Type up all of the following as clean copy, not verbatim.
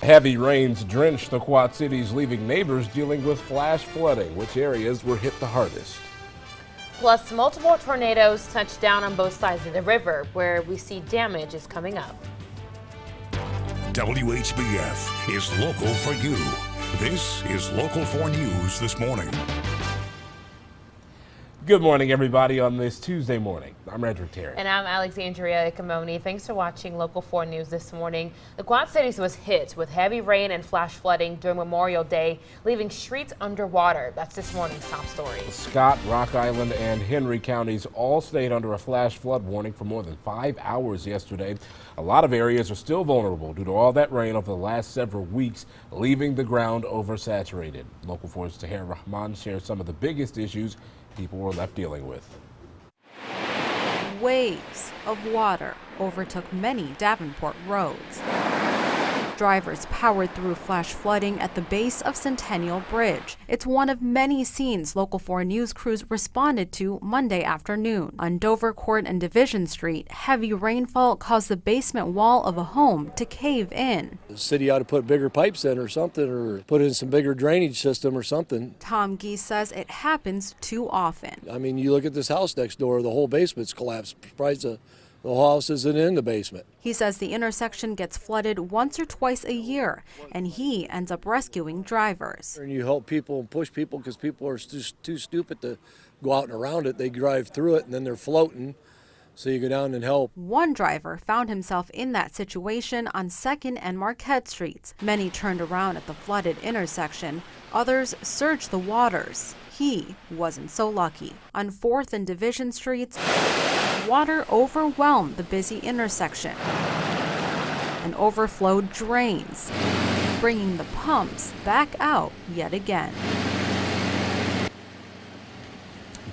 Heavy rains drenched the Quad Cities, leaving neighbors dealing with flash flooding. Which areas were hit the hardest? Plus, multiple tornadoes touched down on both sides of the river, where we see damage is coming up. WHBF is local for you. This is Local 4 News this morning. Good morning, everybody, on this Tuesday morning. I'm Andrew Terry. And I'm Alexandria Ikomoni. Thanks for watching Local 4 News this morning. The Quad Cities was hit with heavy rain and flash flooding during Memorial Day, leaving streets underwater. That's this morning's top story. Scott, Rock Island, and Henry counties all stayed under a flash flood warning for more than 5 hours yesterday. A lot of areas are still vulnerable due to all that rain over the last several weeks, leaving the ground oversaturated. Local 4's Tahir Rahman shares some of the biggest issues people were left dealing with. Waves of water overtook many Davenport roads. Drivers powered through flash flooding at the base of Centennial Bridge. It's one of many scenes Local 4 News crews responded to Monday afternoon. On Dover Court and Division Street, heavy rainfall caused the basement wall of a home to cave in. The city ought to put bigger pipes in or something, or put in some bigger drainage system or something. Tom Geese says it happens too often. I mean, you look at this house next door, the whole basement's collapsed. Surprised the whole house isn't in the basement. He says the intersection gets flooded once or twice a year, and he ends up rescuing drivers. And you help people and push people because people are too stupid to go out and around it. They drive through it and then they're floating. So you go down and help. One driver found himself in that situation on 2nd and Marquette Streets. Many turned around at the flooded intersection. Others surged the waters. He wasn't so lucky. On 4th and Division Streets, water overwhelmed the busy intersection and overflowed drains, bringing the pumps back out yet again.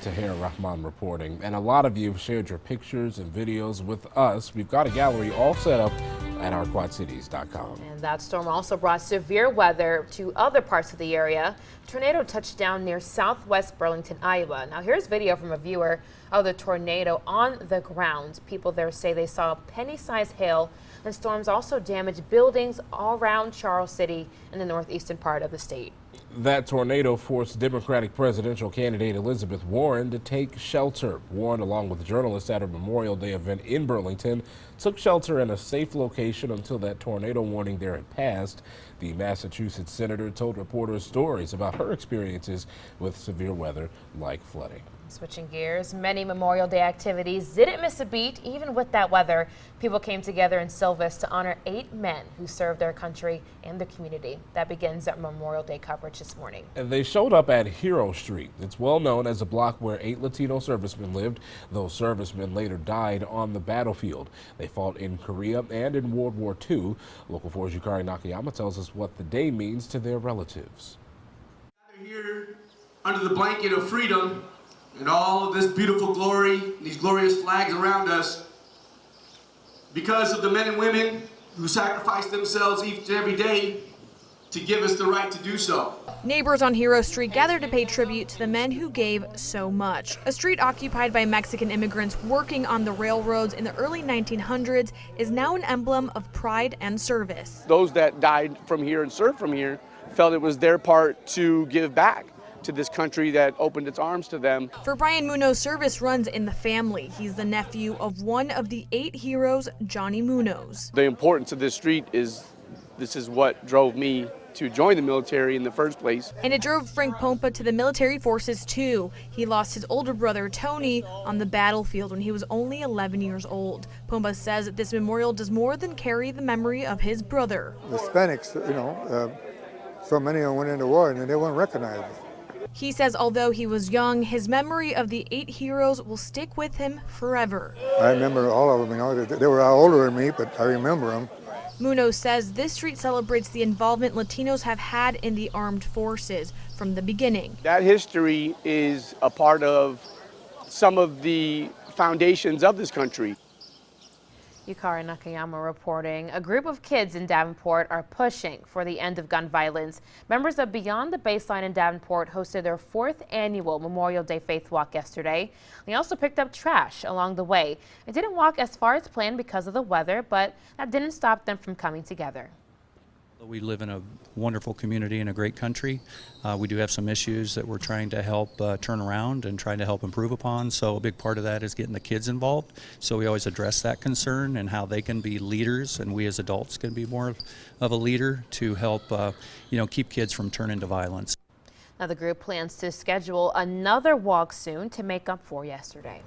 Tahir Rahman reporting. And a lot of you have shared your pictures and videos with us. We've got a gallery all set up at ourquadcities.com. And that storm also brought severe weather to other parts of the area. Tornado touched down near southwest Burlington, Iowa. Now here's video from a viewer of the tornado on the ground. People there say they saw penny-sized hail, and storms also damaged buildings all around Charles City in the northeastern part of the state. That tornado forced Democratic presidential candidate Elizabeth Warren to take shelter. Warren, along with journalists at a Memorial Day event in Burlington, took shelter in a safe location until that tornado warning there had passed. The Massachusetts senator told reporters stories about her experiences with severe weather like flooding. Switching gears, many Memorial Day activities didn't miss a beat. Even with that weather, people came together in Silvis to honor 8 men who served their country and the community. That begins our Memorial Day coverage this morning. And they showed up at Hero Street. It's well known as a block where 8 Latino servicemen lived. Those servicemen later died on the battlefield. They fought in Korea and in World War II. Local 4's Yukari Nakayama tells us what the day means to their relatives. They're here under the blanket of freedom and all of this beautiful glory, these glorious flags around us, because of the men and women who sacrifice themselves each and every day to give us the right to do so. Neighbors on Hero Street gathered to pay tribute to the men who gave so much. A street occupied by Mexican immigrants working on the railroads in the early 1900s is now an emblem of pride and service. Those that died from here and served from here felt it was their part to give back to this country that opened its arms to them. For Brian Munoz, service runs in the family. He's the nephew of one of the 8 heroes, Johnny Munoz. The importance of this street is, this is what drove me to join the military in the first place. And it drove Frank Pompa to the military forces too. He lost his older brother Tony on the battlefield when he was only 11 years old. Pompa says that this memorial does more than carry the memory of his brother. The Hispanics, so many of them went into war and they weren't recognized. He says although he was young, his memory of the 8 heroes will stick with him forever. I remember all of them, they were older than me, but I remember them. Munoz says this street celebrates the involvement Latinos have had in the armed forces from the beginning. That history is a part of some of the foundations of this country. Yukari Nakayama reporting. A group of kids in Davenport are pushing for the end of gun violence. Members of Beyond the Baseline in Davenport hosted their 4th annual Memorial Day Faith Walk yesterday. They also picked up trash along the way. It didn't walk as far as planned because of the weather, but that didn't stop them from coming together. We live in a wonderful community and a great country. We do have some issues that we're trying to help turn around and trying to help improve upon. So a big part of that is getting the kids involved. So we always address that concern and how they can be leaders, and we as adults can be more of a leader to help keep kids from turning to violence. Now the group plans to schedule another walk soon to make up for yesterday.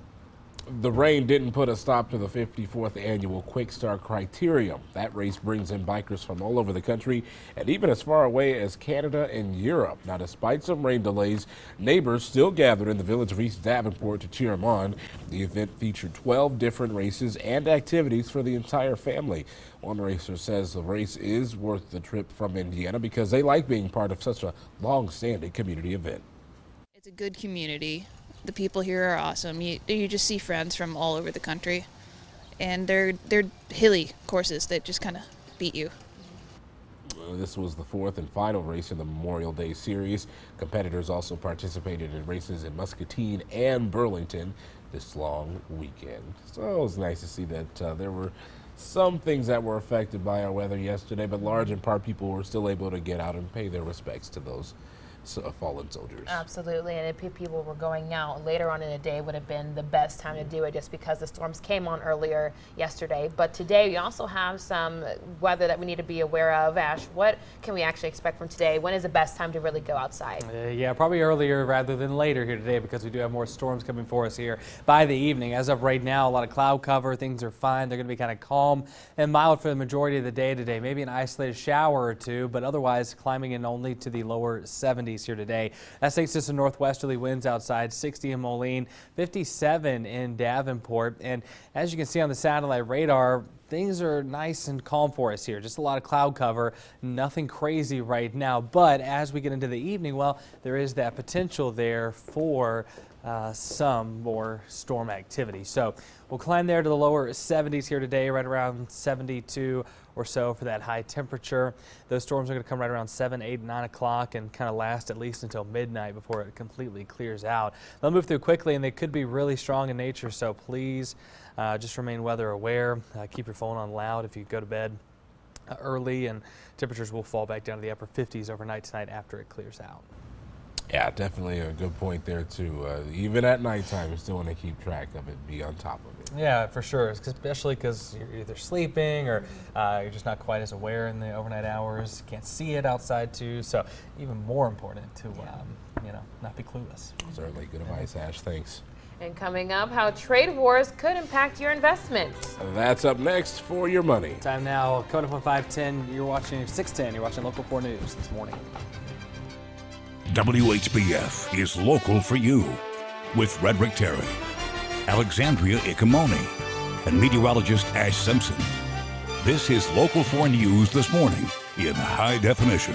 The rain didn't put a stop to the 54th annual Quick Start Criterium. That race brings in bikers from all over the country and even as far away as Canada and Europe. Now, despite some rain delays, neighbors still gathered in the village of East Davenport to cheer them on. The event featured 12 different races and activities for the entire family. One racer says the race is worth the trip from Indiana because they like being part of such a long-standing community event. It's a good community. The people here are awesome. You just see friends from all over the country, and they're hilly courses that just kind of beat you. This was the fourth and final race in the Memorial Day series. Competitors also participated in races in Muscatine and Burlington this long weekend. So it was nice to see that there were some things that were affected by our weather yesterday, but large in part people were still able to get out and pay their respects to those fallen soldiers. Absolutely, and if people were going out later on in the day would have been the best time to do it just because the storms came on earlier yesterday. But today we also have some weather that we need to be aware of. Ash, what can we actually expect from today? When is the best time to really go outside? Yeah, probably earlier rather than later here today because we do have more storms coming for us here by the evening. As of right now, a lot of cloud cover. Things are fine. They're going to be kind of calm and mild for the majority of the day today. Maybe an isolated shower or two, but otherwise climbing in only to the lower 70s here today. That takes us to northwesterly winds outside, 60 in Moline, 57 in Davenport. And as you can see on the satellite radar, things are nice and calm for us here. Just a lot of cloud cover, nothing crazy right now. But as we get into the evening, well, there is that potential there for some more storm activity. So we'll climb there to the lower 70s here today, right around 72 or so for that high temperature. Those storms are going to come right around 7, 8, 9 o'clock and kind of last at least until midnight before it completely clears out. They'll move through quickly and they could be really strong in nature, so please just remain weather aware. Keep your phone on loud if you go to bed early, and temperatures will fall back down to the upper 50s overnight tonight after it clears out. Yeah, definitely a good point there too. Even at nighttime, you still want to keep track of it, be on top of it. Yeah, for sure, especially because you're either sleeping or you're just not quite as aware in the overnight hours. Can't see it outside too, so even more important to not be clueless. Certainly, good advice, Ash. Thanks. And coming up, how trade wars could impact your investments. That's up next for Your Money. Time now, coming up on 510. You're watching 610. You're watching Local 4 News this morning. WHBF is local for you with Frederick Terry, Alexandria Ikomoni, and meteorologist Ash Simpson. This is Local 4 News this morning in high definition.